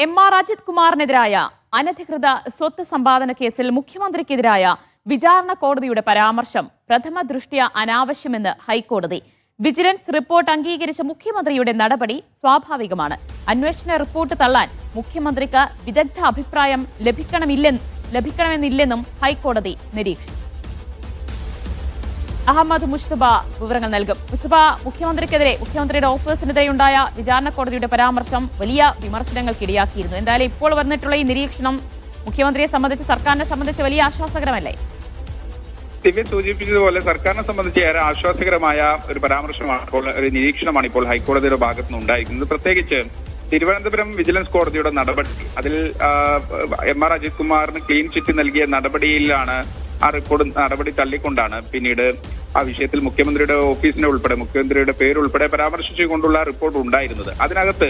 എം.ആർ. അജിത് കുമാറിനെതിരായ അനധികൃത സ്വത്ത് സമ്പാദന കേസിൽ മുഖ്യമന്ത്രിക്കെതിരായ വിചാരണ കോടതിയുടെ പരാമർശം പ്രഥമ ദൃഷ്ട്യാ അനാവശ്യമെന്ന് ഹൈക്കോടതി. വിജിലൻസ് റിപ്പോർട്ട് അംഗീകരിച്ച മുഖ്യമന്ത്രിയുടെ നടപടി സ്വാഭാവികമാണ്. അന്വേഷണ റിപ്പോർട്ട് തള്ളാൻ മുഖ്യമന്ത്രിക്ക് വിദഗ്ധ അഭിപ്രായം ലഭിക്കണമെന്നില്ലെന്നും ഹൈക്കോടതി നിരീക്ഷിച്ചു. അഹമ്മദ് മുസ്തഫ വിവരങ്ങൾ നൽകും. മുസ്തഫ, മുഖ്യമന്ത്രിയുടെ ഓഫീസിനെതിരെയുണ്ടായ വിചാരണ കോടതിയുടെ പരാമർശം വലിയ വിമർശനങ്ങൾക്കിടയാക്കിയിരുന്നു. എന്തായാലും ഇപ്പോൾ വന്നിട്ടുള്ള ഈ നിരീക്ഷണം മുഖ്യമന്ത്രിയെ സംബന്ധിച്ച്, സർക്കാരിനെ സംബന്ധിച്ച് വലിയ ആശ്വാസകരമല്ലേ? ദിവ്യ സൂചിപ്പിച്ചതുപോലെ സർക്കാരിനെ സംബന്ധിച്ച് ഏറെ ആശ്വാസകരമായ ഒരു പരാമർശമാണ് ഇപ്പോൾ, ഒരു നിരീക്ഷണമാണ് ഇപ്പോൾ ഹൈക്കോടതിയുടെ ഭാഗത്തു നിന്ന് ഉണ്ടായിരിക്കുന്നത്. പ്രത്യേകിച്ച് തിരുവനന്തപുരം വിജിലൻസ് കോടതിയുടെ നടപടി, അതിൽ എം.ആർ. അജിത് കുമാറിന് ക്ലീൻ ചിറ്റ് നൽകിയ നടപടിയിലാണ് ആ റിപ്പോർട്ട് നടപടി തള്ളിക്കൊണ്ടാണ് പിന്നീട് ആ വിഷയത്തിൽ മുഖ്യമന്ത്രിയുടെ ഓഫീസിനെ ഉൾപ്പെടെ മുഖ്യമന്ത്രിയുടെ പേരുൾപ്പെടെ പരാമർശിച്ചുകൊണ്ടുള്ള റിപ്പോർട്ട് ഉണ്ടായിരുന്നത്. അതിനകത്ത്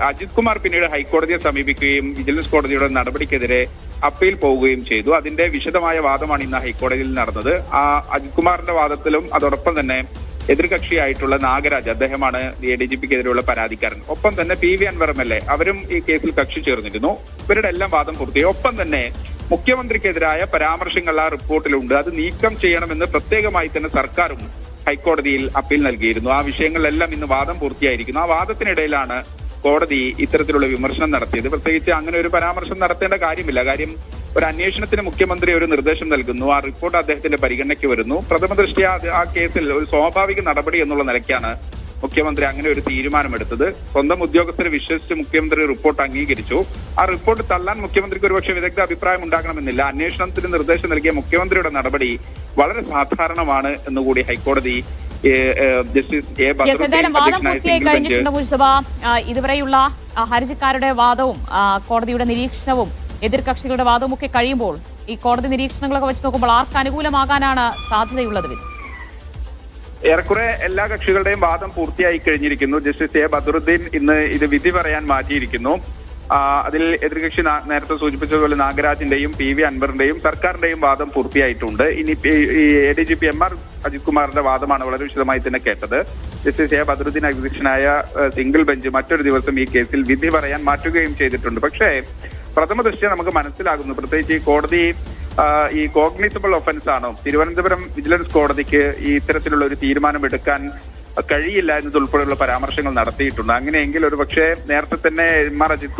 അജിത് കുമാർ പിന്നീട് ഹൈക്കോടതിയെ സമീപിക്കുകയും വിജിലൻസ് കോടതിയുടെ നടപടിക്കെതിരെ അപ്പീൽ പോവുകയും ചെയ്തു. അതിന്റെ വിശദമായ വാദമാണ് ഇന്ന് ഹൈക്കോടതിയിൽ നടന്നത്. ആ അജിത് കുമാറിന്റെ വാദത്തിലും അതോടൊപ്പം തന്നെ എതിർകക്ഷിയായിട്ടുള്ള നാഗരാജ്, അദ്ദേഹമാണ് ADGPക്കെതിരെയുള്ള പരാതിക്കാരൻ. ഒപ്പം തന്നെ PV അൻവർ MLA, അവരും ഈ കേസിൽ കക്ഷി ചേർന്നിരുന്നു. ഇവരുടെ എല്ലാം വാദം പൂർത്തിയായി. ഒപ്പം തന്നെ മുഖ്യമന്ത്രിക്കെതിരായ പരാമർശങ്ങൾ ആ റിപ്പോർട്ടിലുണ്ട്, അത് നീക്കം ചെയ്യണമെന്ന് പ്രത്യേകമായി തന്നെ സർക്കാരും ഹൈക്കോടതിയിൽ അപ്പീൽ നൽകിയിരുന്നു. ആ വിഷയങ്ങളിലെല്ലാം ഇന്ന് വാദം പൂർത്തിയായിരിക്കുന്നു. ആ വാദത്തിനിടയിലാണ് കോടതി ഇത്തരത്തിലുള്ള വിമർശനം നടത്തിയത്. പ്രത്യേകിച്ച് അങ്ങനെ ഒരു പരാമർശം നടത്തേണ്ട കാര്യമില്ല. കാര്യം ഒരു അന്വേഷണത്തിന് മുഖ്യമന്ത്രി ഒരു നിർദ്ദേശം നൽകുന്നു, ആ റിപ്പോർട്ട് അദ്ദേഹത്തിന്റെ പരിഗണനയ്ക്ക് വരുന്നു. പ്രഥമ ദൃഷ്ട്യാ ആ കേസിൽ ഒരു സ്വാഭാവിക നടപടി എന്നുള്ള നിലയ്ക്കാണ് മുഖ്യമന്ത്രി അങ്ങനെ ഒരു തീരുമാനമെടുത്തത്. സ്വന്തം ഉദ്യോഗസ്ഥരെ വിശ്വസിച്ച് മുഖ്യമന്ത്രി റിപ്പോർട്ട് അംഗീകരിച്ചു. ആ റിപ്പോർട്ട് തള്ളാൻ മുഖ്യമന്ത്രിക്ക് ഒരുപക്ഷെ വിദഗ്ധ അഭിപ്രായം ഉണ്ടാകണമെന്നില്ല. അന്വേഷണത്തിന് നിർദ്ദേശം നൽകിയ മുഖ്യമന്ത്രിയുടെ നടപടി വളരെ സാധാരണമാണ് എന്നുകൂടി ഹൈക്കോടതി ജസ്റ്റിസ് എ മുസ്തഫ, ഇതുവരെയുള്ള ഹർജിക്കാരുടെ വാദവും കോടതിയുടെ നിരീക്ഷണവും എതിർകക്ഷികളുടെ വാദവും ഒക്കെ കഴിയുമ്പോൾ ഈ കോടതി നിരീക്ഷണങ്ങളൊക്കെ വെച്ച് നോക്കുമ്പോൾ ആർക്ക് അനുകൂലമാകാനാണ് സാധ്യതയുള്ളത്? ഏറെക്കുറെ എല്ലാ കക്ഷികളുടെയും വാദം പൂർത്തിയായി കഴിഞ്ഞിരിക്കുന്നു. ജസ്റ്റിസ് എ ബദറുദ്ദീൻ ഇന്ന് ഇത് വിധി പറയാൻ മാറ്റിയിരിക്കുന്നു. അതിൽ എതിർകക്ഷി നേരത്തെ സൂചിപ്പിച്ചതുപോലെ നാഗരാജിന്റെയും PV അൻവറിന്റെയും സർക്കാരിന്റെയും വാദം പൂർത്തിയായിട്ടുണ്ട്. ഇനി ADGP എം.ആർ. അജിത് കുമാറിന്റെ വാദമാണ് വളരെ വിശദമായി തന്നെ കേട്ടത്. ജസ്റ്റിസ് എ ബദറുദ്ദീൻ അധ്യക്ഷനായ സിംഗിൾ ബെഞ്ച് മറ്റൊരു ദിവസം ഈ കേസിൽ വിധി പറയാൻ മാറ്റുകയും ചെയ്തിട്ടുണ്ട്. പക്ഷേ പ്രഥമ ദൃഷ്ട്യാ നമുക്ക് മനസ്സിലാകുന്നു, പ്രത്യേകിച്ച് ഈ കോടതി ഈ കോഗ്നിസബിൾ ഒഫൻസ് ആണോ, തിരുവനന്തപുരം വിജിലൻസ് കോടതിക്ക് ഈ ഇത്തരത്തിലുള്ള ഒരു തീരുമാനം എടുക്കാൻ കഴിയില്ല എന്നതുൾപ്പെടെയുള്ള പരാമർശങ്ങൾ നടത്തിയിട്ടുണ്ട്. അങ്ങനെയെങ്കിൽ ഒരു പക്ഷേ നേരത്തെ തന്നെ എം.ആർ. അജിത്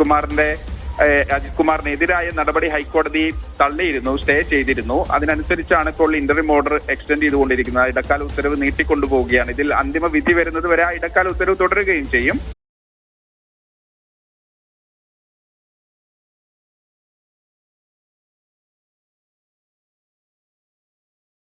കുമാറിനെതിരായ നടപടി ഹൈക്കോടതി തള്ളിയിരുന്നു, സ്റ്റേ ചെയ്തിരുന്നു. അതിനനുസരിച്ചാണ് ഇപ്പോൾ ഇന്ററിം ഓർഡർ എക്സ്റ്റെൻഡ് ചെയ്തുകൊണ്ടിരിക്കുന്നത്. ഇടക്കാല ഉത്തരവ് നീട്ടിക്കൊണ്ടുപോവുകയാണ്. ഇതിൽ അന്തിമ വിധി വരുന്നത് വരെ ആ ഇടക്കാല ഉത്തരവ് തുടരുകയും ചെയ്യും.